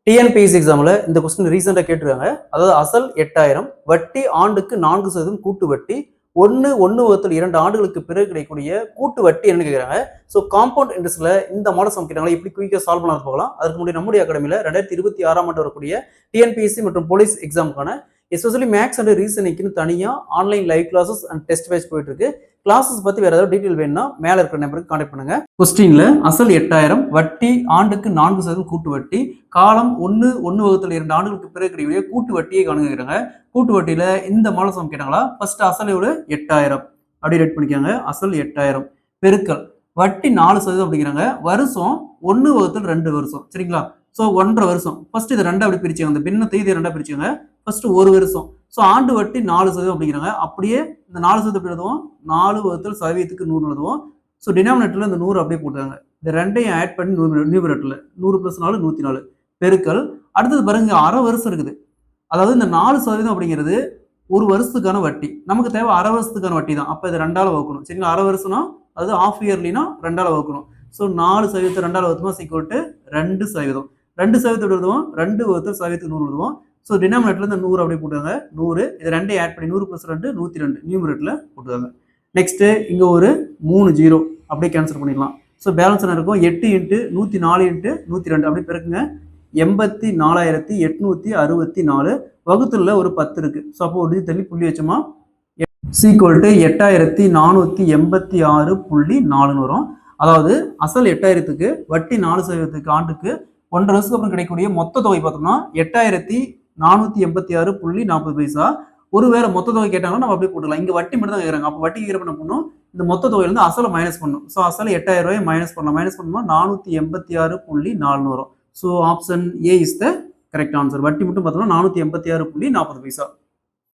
TNPSC எக்ஸாமில் இந்த question ரீசெண்டாக கேட்டிருக்காங்க. அதாவது அசல் 8000, வட்டி ஆண்டுக்கு 4% கூட்டு வட்டி, 1/2 ஆண்டுகளுக்கு பிறகு கிடைக்கக்கூடிய கூட்டு வட்டி என்னன்னு கேட்குறாங்க. ஸோ காம்பவுண்ட் இன்ட்ரெஸ்ட்ல இந்த மாடல் சம் கேட்டாங்களா எப்படி குயிக்காக சால்வ் பண்ணலாம் போகலாம். அதுக்கு முன்னாடி நம்முடைய அகாடமியில் 2026ஆம் ஆண்டு வரக்கூடிய டிஎன்பிஎஸ்சி மற்றும் போலீஸ் எக்ஸாமுக்கான எஸ்பெஷலி மேக்ஸ் அண்ட் ரீசனிங்னு தனியாக online live classes and test batch போயிட்டு இருக்கு. கிளாஸஸ் பற்றி வேற ஏதாவது டீட்டெயில் வேணும்னா மேலே இருக்கிற நம்பருக்கு கான்டாக்ட் பண்ணுங்க. கொஸ்டின்ல அசல் 8000, வட்டி ஆண்டுக்கு 4% கூட்டு வட்டி, காலம் 1/2 ஆண்டுகளுக்கு பிறகு கிடைக்கக்கூடிய கூட்டு வட்டியை காணுங்கிறாங்க. கூட்டு வட்டியில இந்த மாடல் சம் கேட்டாங்களா. ஃபர்ஸ்ட் அசல் எவ்வளவு 8000 அப்படி ரேட் பண்ணிக்காங்க. அசல் 8000 பெருக்கல் வட்டி 4% அப்படிங்கிறாங்க. வருஷம் 1/2 வருஷம் சரிங்களா. ஸோ 1.5 வருஷம். ஃபர்ஸ்ட் இது ரெண்டா அப்படி பிரிச்சுங்க. அந்த பின்னத்தை இது ரெண்டா பிரிச்சுங்க. ஃபர்ஸ்ட் 1 வருஷம். ஸோ ஆண்டு வட்டி 4% அப்படிங்கிறாங்க. அப்படியே இந்த 4% எப்படி எழுதுவோம், 4/100% 100 எழுதுவோம். ஸோ டினாமினேட்டர்ல இந்த 100 அப்படியே போட்டுருக்காங்க. இந்த ரெண்டையும் ஆட் பண்ணி நியூமரேட்டர்ல 100 + 4 104 பெருக்கல். அடுத்தது பாருங்க அரை வருஷம் இருக்குது. அதாவது இந்த 4% அப்படிங்கிறது ஒரு வருஷத்துக்கான வட்டி. நமக்கு தேவை அரை வருஷத்துக்கான வட்டி தான். அப்போ இதை 2ஆல வகுக்கணும் சரிங்களா. அரை வருஷம்னா அதாவது ஆஃப் இயர்லினா 2ஆல வகுக்கணும். ஸோ 4% 2ஆல வகுத்தோம்னா = 2%. 2% எழுதுவோம். 2/100% 100 எழுதுவோம். ஸோ டினாமினேட்டர்ல இந்த 100 அப்படியே போட்டுவாங்க. 100 இது ரெண்டையும் ஆட் பண்ணி 100 + 2 102 நியூமரேட்டர்ல போட்டுவாங்க. நெக்ஸ்ட் இங்க ஒரு 3 0 அப்படியே கேன்சல் பண்ணிடலாம். ஸோ பேலன்ஸ் என்ன இருக்கும், 8 × 104 × 102 அப்படியே பெருக்குங்க. 84,864 வகுத்துல ஒரு 10 இருக்கு. ஸோ அப்போ ஒரு தள்ளி புள்ளி வச்சோமா = 8486.4 வரும். அதாவது அசல் 8000க்கு வட்டி 4% ஆண்டுக்கு 1.5 வருஷத்துக்கு அப்புறம் கிடைக்கக்கூடிய மொத்த தொகை பார்த்தோம்னா 8486.40 ஒருவேளை மொத்த தொகை கேட்டாங்கன்னா நம்ம அப்படியே போட்டுக்கலாம். இங்க வட்டி மட்டும் தான் கேட்கறாங்க. அப்போ வட்டி கேட்கறப்ப என்ன பண்ணணும், இந்த மொத்த தொகையிலிருந்து அசலை மைனஸ் பண்ணணும். ஸோ அசல் 8000 ரூபாய் மைனஸ் பண்ணலாம். மைனஸ் பண்ணோம்னா 486.4 வரும். So option A is the correct answer. வட்டி மட்டும் பார்த்தோம்னா 486.40.